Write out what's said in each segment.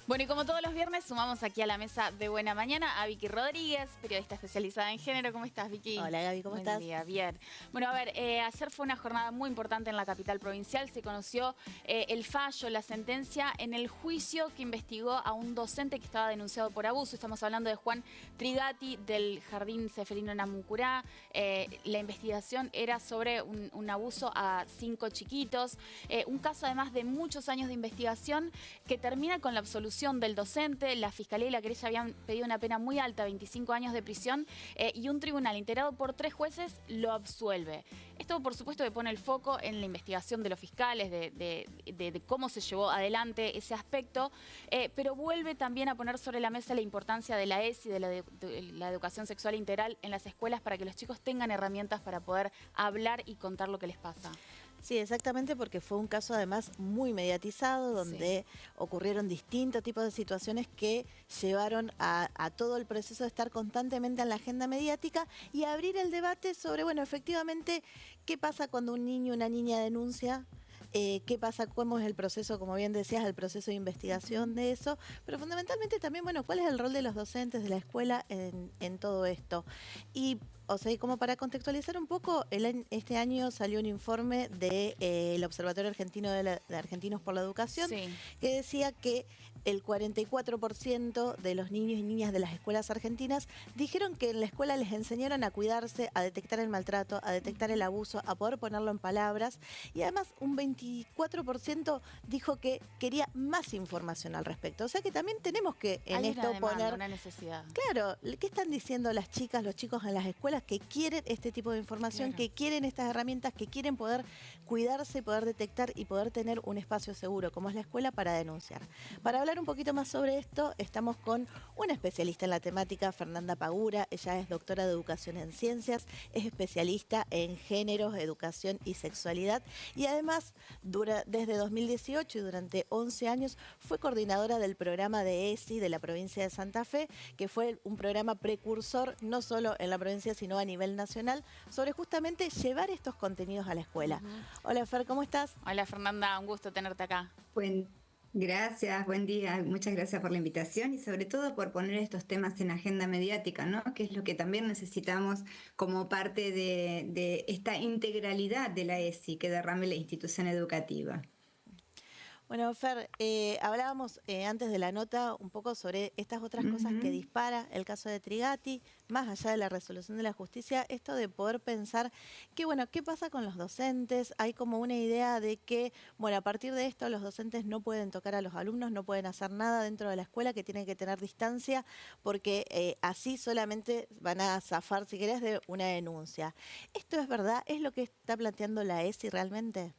Bueno, y como todos los viernes, sumamos aquí a la mesa de Buena Mañana a Vicky Rodríguez, periodista especializada en género. ¿Cómo estás, Vicky? Hola, Gaby, ¿cómo estás? Buen día, bien. Bueno, a ver, ayer fue una jornada muy importante en la capital provincial. Se conoció el fallo, la sentencia en el juicio que investigó a un docente que estaba denunciado por abuso. Estamos hablando de Juan Trigatti, del Jardín Ceferino Namuncurá. La investigación era sobre un abuso a 5 chiquitos. Un caso, además, de muchos años de investigación que termina con la absolución del docente. La Fiscalía y la querella habían pedido una pena muy alta, 25 años de prisión, y un tribunal integrado por 3 jueces lo absuelve. Esto, por supuesto, que pone el foco en la investigación de los fiscales, de cómo se llevó adelante ese aspecto, pero vuelve también a poner sobre la mesa la importancia de la ESI, de la educación sexual integral en las escuelas, para que los chicos tengan herramientas para poder hablar y contar lo que les pasa. Sí, exactamente, porque fue un caso además muy mediatizado, donde ocurrieron distintos tipos de situaciones que llevaron a todo el proceso de estar constantemente en la agenda mediática y a abrir el debate sobre, bueno, efectivamente, qué pasa cuando un niño o una niña denuncia. ¿Qué pasa? ¿Cómo es el proceso, como bien decías, el proceso de investigación de eso? Pero fundamentalmente también, bueno, ¿cuál es el rol de los docentes de la escuela en todo esto? Y, o sea, y como para contextualizar un poco, este año salió un informe del Observatorio Argentino de Argentinos por la Educación, que decía que el 44% de los niños y niñas de las escuelas argentinas dijeron que en la escuela les enseñaron a cuidarse, a detectar el maltrato, a detectar el abuso, a poder ponerlo en palabras, y además un 24% dijo que quería más información al respecto. O sea que también tenemos que en Hay esto una demanda, poner una necesidad. Claro, ¿qué están diciendo las chicas, los chicos en las escuelas? Que quieren este tipo de información, que quieren estas herramientas, que quieren poder cuidarse, poder detectar y poder tener un espacio seguro, como es la escuela, para denunciar. Para hablar un poquito más sobre esto, estamos con una especialista en la temática, Fernanda Pagura. Ella es doctora de Educación en Ciencias, es especialista en géneros, educación y sexualidad, y además, desde 2018 y durante 11 años, fue coordinadora del programa de ESI de la provincia de Santa Fe, que fue un programa precursor no solo en la provincia, sino a nivel nacional, sobre justamente llevar estos contenidos a la escuela. Hola, Fer, ¿cómo estás? Hola, Fernanda, un gusto tenerte acá. Gracias, buen día. Muchas gracias por la invitación y sobre todo por poner estos temas en agenda mediática, ¿no? Que es lo que también necesitamos como parte de esta integralidad de la ESI que derrame la institución educativa. Bueno, Fer, hablábamos antes de la nota un poco sobre estas otras cosas que dispara el caso de Trigatti, más allá de la resolución de la justicia, esto de poder pensar que, bueno, ¿qué pasa con los docentes? Hay como una idea de que, bueno, a partir de esto los docentes no pueden tocar a los alumnos, no pueden hacer nada dentro de la escuela, que tienen que tener distancia, porque así solamente van a zafar, si querés, de una denuncia. ¿Esto es verdad? ¿Es lo que está planteando la ESI realmente?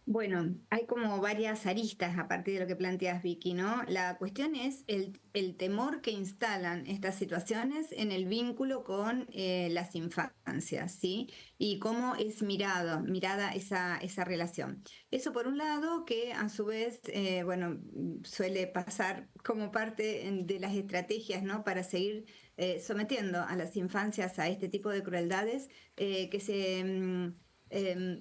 Bueno, hay como varias aristas a partir de lo que planteas, Vicky, ¿no? La cuestión es el temor que instalan estas situaciones en el vínculo con las infancias, ¿sí? Y cómo es mirada esa relación. Eso por un lado, que a su vez, bueno, suele pasar como parte de las estrategias, ¿no? Para seguir sometiendo a las infancias a este tipo de crueldades que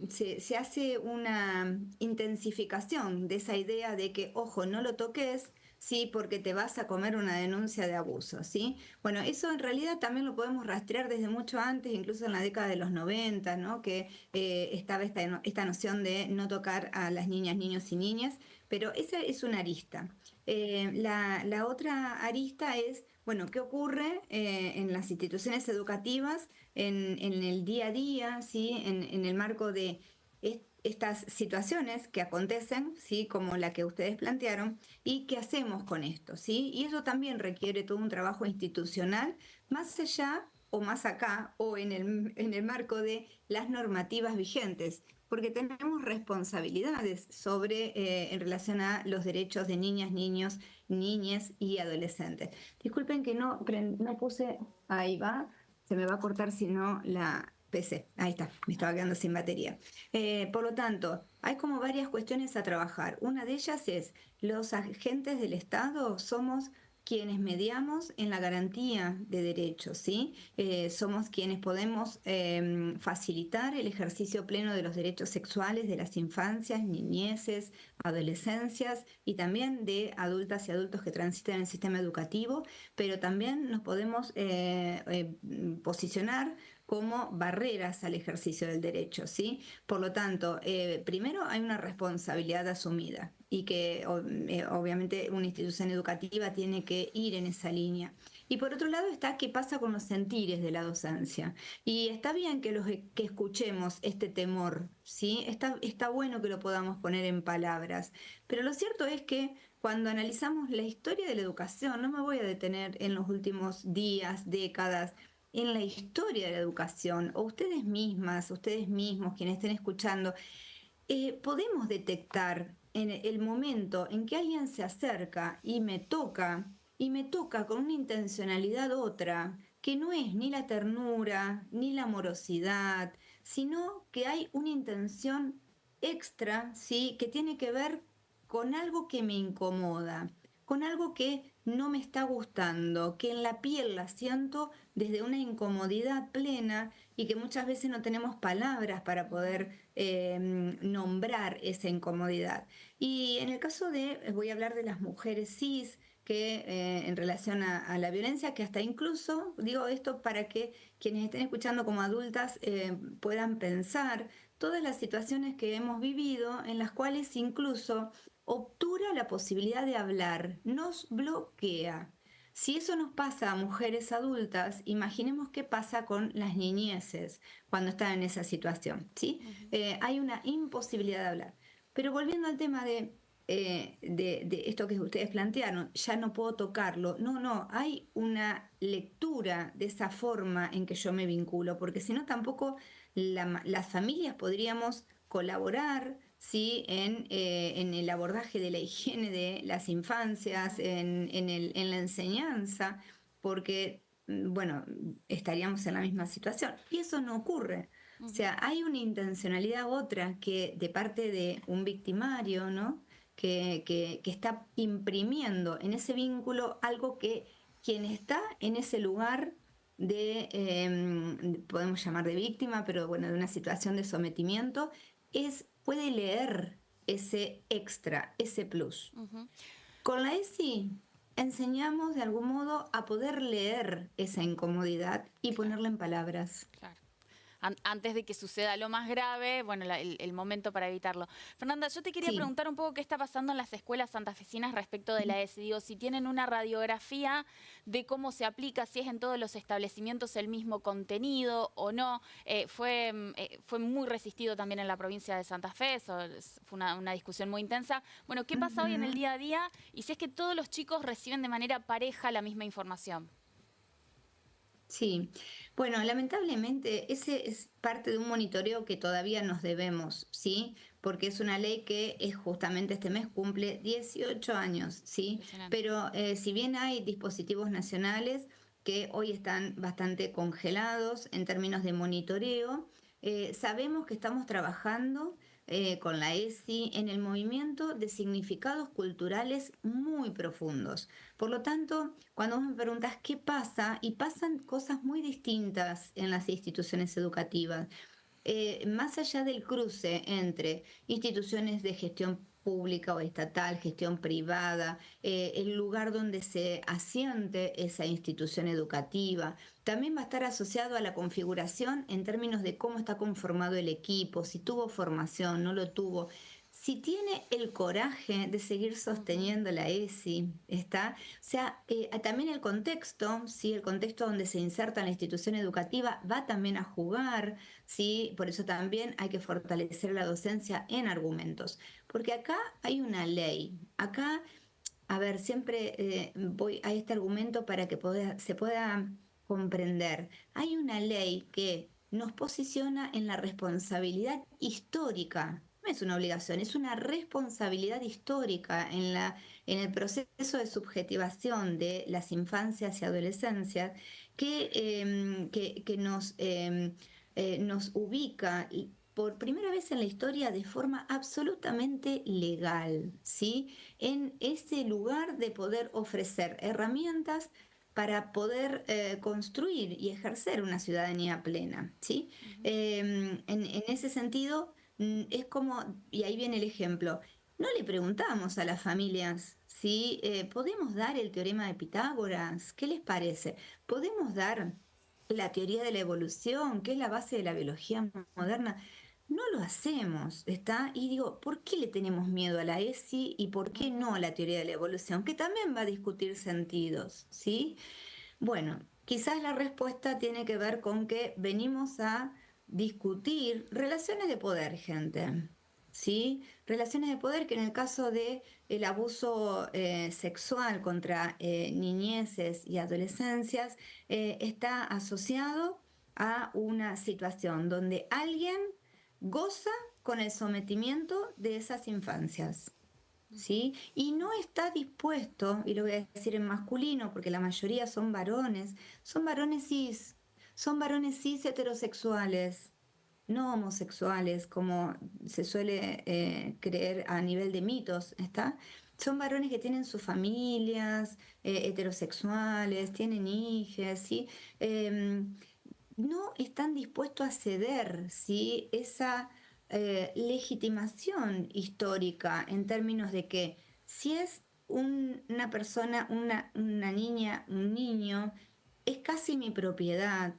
se hace una intensificación de esa idea de que, ojo, no lo toques, sí, porque te vas a comer una denuncia de abuso, ¿sí? Bueno, eso en realidad también lo podemos rastrear desde mucho antes, incluso en la década de los 90, ¿no? Que estaba esta noción de no tocar a las niñas, niños y niñas, pero esa es una arista. La otra arista es, bueno, ¿qué ocurre en las instituciones educativas, en el día a día, ¿sí? En el marco de estas situaciones que acontecen, ¿sí? Como la que ustedes plantearon, y qué hacemos con esto, ¿sí? Y eso también requiere todo un trabajo institucional, más allá o más acá, o en el marco de las normativas vigentes, porque tenemos responsabilidades en relación a los derechos de niñas, niños, niñes y adolescentes. Disculpen que no puse, ahí va, se me va a cortar si no la PC. Ahí está, me estaba quedando sin batería. Por lo tanto, hay como varias cuestiones a trabajar. Una de ellas es, los agentes del Estado somos quienes mediamos en la garantía de derechos, ¿sí? Somos quienes podemos facilitar el ejercicio pleno de los derechos sexuales de las infancias, niñeces, adolescencias y también de adultas y adultos que transitan en el sistema educativo, pero también nos podemos posicionar como barreras al ejercicio del derecho, ¿sí? Por lo tanto, primero hay una responsabilidad asumida y que obviamente una institución educativa tiene que ir en esa línea. Y por otro lado está qué pasa con los sentires de la docencia. Y está bien que escuchemos este temor, ¿sí? Está bueno que lo podamos poner en palabras, pero lo cierto es que cuando analizamos la historia de la educación, no me voy a detener en los últimos días, décadas, en la historia de la educación, o ustedes mismas, ustedes mismos, quienes estén escuchando, podemos detectar en el momento en que alguien se acerca y me toca con una intencionalidad otra, que no es ni la ternura, ni la amorosidad, sino que hay una intención extra, ¿sí? Que tiene que ver con algo que me incomoda, con algo que no me está gustando, que en la piel la siento desde una incomodidad plena y que muchas veces no tenemos palabras para poder nombrar esa incomodidad. Y en el caso voy a hablar de las mujeres cis, que en relación a la violencia, que hasta incluso, digo esto para que quienes estén escuchando como adultas puedan pensar todas las situaciones que hemos vivido en las cuales incluso obtura la posibilidad de hablar, nos bloquea. Si eso nos pasa a mujeres adultas, imaginemos qué pasa con las niñeces cuando están en esa situación, ¿sí? Hay una imposibilidad de hablar. Pero volviendo al tema de esto que ustedes plantearon, ya no puedo tocarlo. No, hay una lectura de esa forma en que yo me vinculo, porque si no tampoco las familias podríamos colaborar, ¿sí? En el abordaje de la higiene de las infancias, en la enseñanza, porque, bueno, estaríamos en la misma situación. Y eso no ocurre. O sea, hay una intencionalidad otra que de parte de un victimario, ¿no? Que está imprimiendo en ese vínculo algo que quien está en ese lugar podemos llamar de víctima, pero bueno, de una situación de sometimiento, puede leer ese extra, ese plus. Con la ESI enseñamos de algún modo a poder leer esa incomodidad y ponerla en palabras. Claro. Antes de que suceda lo más grave, bueno, el momento para evitarlo. Fernanda, yo te quería preguntar un poco qué está pasando en las escuelas santafesinas respecto de la ESI. Digo, si tienen una radiografía de cómo se aplica, si es en todos los establecimientos el mismo contenido o no. Fue muy resistido también en la provincia de Santa Fe, fue una discusión muy intensa. Bueno, ¿qué pasa hoy en el día a día? Y si es que todos los chicos reciben de manera pareja la misma información. Sí, bueno, lamentablemente ese es parte de un monitoreo que todavía nos debemos, ¿sí? Porque es una ley que es justamente este mes cumple 18 años, ¿sí? Pero si bien hay dispositivos nacionales que hoy están bastante congelados en términos de monitoreo, sabemos que estamos trabajando con la ESI en el movimiento de significados culturales muy profundos. Por lo tanto, cuando vos me preguntas qué pasa, y pasan cosas muy distintas en las instituciones educativas, más allá del cruce entre instituciones de gestión pública o estatal, gestión privada, el lugar donde se asiente esa institución educativa, también va a estar asociado a la configuración en términos de cómo está conformado el equipo, si tuvo formación, no lo tuvo. Si tiene el coraje de seguir sosteniendo la ESI, ¿está? O sea, también el contexto, ¿sí? El contexto donde se inserta la institución educativa va también a jugar, ¿sí? Por eso también hay que fortalecer la docencia en argumentos. Porque acá hay una ley, acá, a ver, siempre voy a este argumento para que se pueda comprender. Hay una ley que nos posiciona en la responsabilidad histórica. No es una obligación, es una responsabilidad histórica en el proceso de subjetivación de las infancias y adolescencias que nos ubica por primera vez en la historia de forma absolutamente legal, ¿sí? En ese lugar de poder ofrecer herramientas para poder construir y ejercer una ciudadanía plena, ¿sí? En ese sentido, es como, y ahí viene el ejemplo, no le preguntamos a las familias si podemos dar el teorema de Pitágoras, ¿qué les parece? ¿Podemos dar la teoría de la evolución, que es la base de la biología moderna? No lo hacemos, ¿está? Y digo, ¿por qué le tenemos miedo a la ESI y por qué no a la teoría de la evolución? Que también va a discutir sentidos, ¿sí? Bueno, quizás la respuesta tiene que ver con que venimos a discutir relaciones de poder, gente. ¿Sí? Relaciones de poder que en el caso de el abuso sexual contra niñeces y adolescencias está asociado a una situación donde alguien goza con el sometimiento de esas infancias. ¿Sí? Y no está dispuesto, y lo voy a decir en masculino porque la mayoría son varones son varones cis heterosexuales, no homosexuales, como se suele creer a nivel de mitos, ¿está? Son varones que tienen sus familias, heterosexuales, tienen hijas, ¿sí? No están dispuestos a ceder, ¿sí? Esa legitimación histórica en términos de que si es una persona, una niña, un niño, es casi mi propiedad,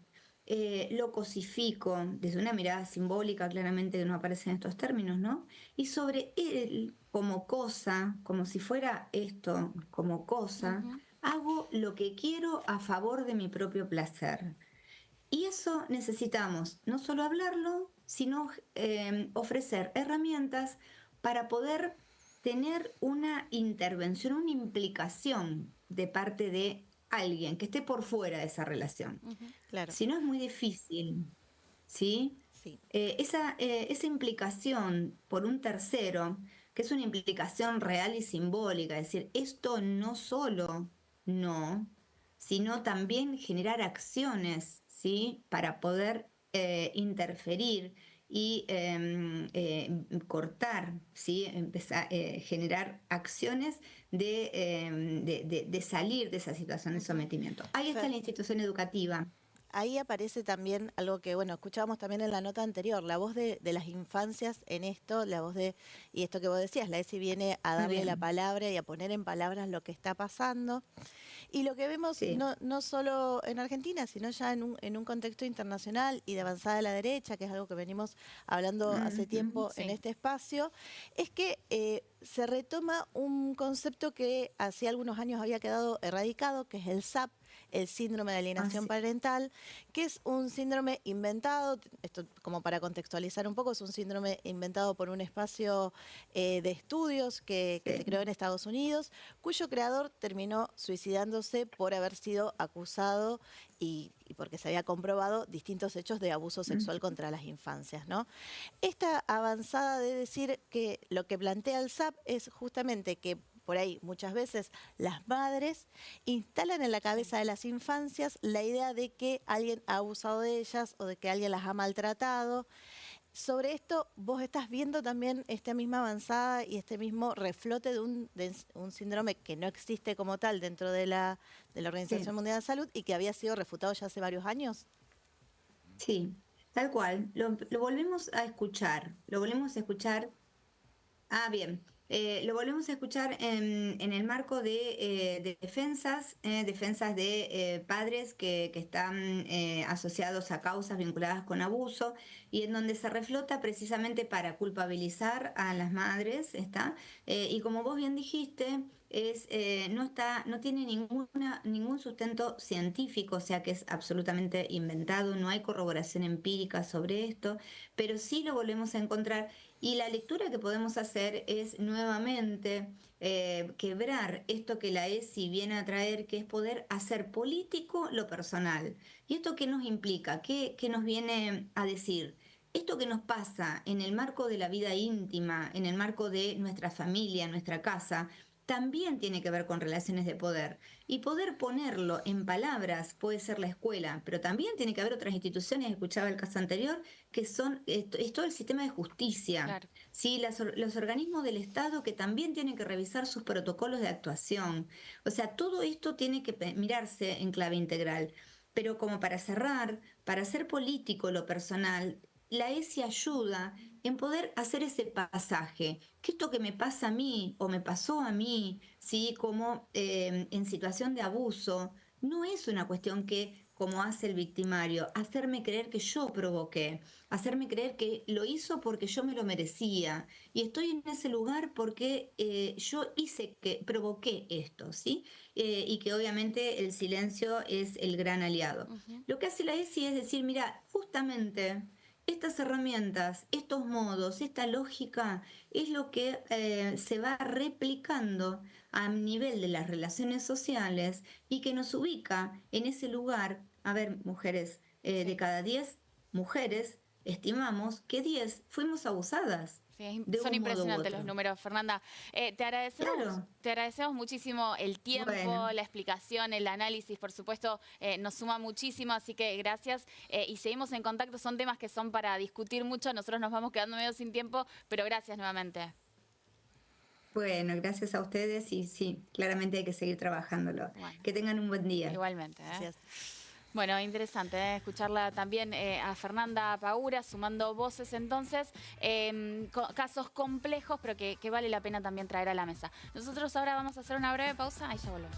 lo cosifico desde una mirada simbólica, claramente que no aparece en estos términos, ¿no? Y sobre él como cosa, como si fuera esto como cosa, hago lo que quiero a favor de mi propio placer. Y eso necesitamos no solo hablarlo, sino ofrecer herramientas para poder tener una intervención, una implicación de parte de alguien que esté por fuera de esa relación. Claro. Si no, es muy difícil, ¿sí? Sí. Esa implicación por un tercero, que es una implicación real y simbólica, es decir, esto no solo no, sino también generar acciones, ¿sí? Para poder interferir y cortar, ¿sí? Empezar generar acciones de salir de esa situación de sometimiento. Ahí está la institución educativa. Ahí aparece también algo que, bueno, escuchábamos también en la nota anterior, la voz de las infancias en esto, la voz de, y esto que vos decías, la ESI viene a darle la palabra y a poner en palabras lo que está pasando. Y lo que vemos Sí. no solo en Argentina, sino ya en un contexto internacional y de avanzada de la derecha, que es algo que venimos hablando hace tiempo en este espacio, es que se retoma un concepto que hace algunos años había quedado erradicado, que es el SAP, el síndrome de alienación parental, que es un síndrome inventado, esto como para contextualizar un poco, es un síndrome inventado por un espacio de estudios que se creó en Estados Unidos, cuyo creador terminó suicidándose por haber sido acusado y porque se había comprobado distintos hechos de abuso sexual contra las infancias, ¿no? Esta avanzada de decir que lo que plantea el SAP es justamente que por ahí muchas veces las madres instalan en la cabeza de las infancias la idea de que alguien ha abusado de ellas o de que alguien las ha maltratado. Sobre esto, vos estás viendo también esta misma avanzada y este mismo reflote de un síndrome que no existe como tal dentro de la Organización Mundial de la Salud y que había sido refutado ya hace varios años. Sí, tal cual. Lo volvemos a escuchar. Lo volvemos a escuchar. Ah, bien. Lo volvemos a escuchar en el marco de defensas de padres que están asociados a causas vinculadas con abuso y en donde se reflota precisamente para culpabilizar a las madres, ¿está? Y como vos bien dijiste, no tiene ningún sustento científico, o sea que es absolutamente inventado, no hay corroboración empírica sobre esto, pero sí lo volvemos a encontrar. Y la lectura que podemos hacer es nuevamente quebrar esto que la ESI viene a traer, que es poder hacer político lo personal. ¿Y esto qué nos implica? ¿Qué nos viene a decir? Esto que nos pasa en el marco de la vida íntima, en el marco de nuestra familia, nuestra casa, también tiene que ver con relaciones de poder. Y poder ponerlo en palabras puede ser la escuela, pero también tiene que haber otras instituciones, escuchaba el caso anterior, que son es todo el sistema de justicia. Claro. Sí, los organismos del Estado que también tienen que revisar sus protocolos de actuación. O sea, todo esto tiene que mirarse en clave integral. Pero como para cerrar, para hacer político lo personal, la ESI ayuda en poder hacer ese pasaje, que esto que me pasa a mí o me pasó a mí, ¿sí? Como en situación de abuso, no es una cuestión que, como hace el victimario, hacerme creer que yo provoqué, hacerme creer que lo hizo porque yo me lo merecía y estoy en ese lugar porque yo provoqué esto, ¿sí? Y que obviamente el silencio es el gran aliado. Lo que hace la ESI es decir, mira, justamente estas herramientas, estos modos, esta lógica es lo que se va replicando a nivel de las relaciones sociales y que nos ubica en ese lugar. A ver, mujeres, de cada 10 mujeres, estimamos que 10 fuimos abusadas. Sí, De son un modo u impresionantes otro. los números, Fernanda. Claro. Te agradecemos muchísimo el tiempo, Bueno. la explicación, el análisis, por supuesto, nos suma muchísimo, así que gracias y seguimos en contacto. Son temas que son para discutir mucho, nosotros nos vamos quedando medio sin tiempo, pero gracias nuevamente. Bueno, gracias a ustedes y sí, claramente hay que seguir trabajándolo. Bueno. Que tengan un buen día. Igualmente. Gracias. Bueno, interesante escucharla también a Fernanda Paura, sumando voces entonces, casos complejos, pero que vale la pena también traer a la mesa. Nosotros ahora vamos a hacer una breve pausa y ya volvemos.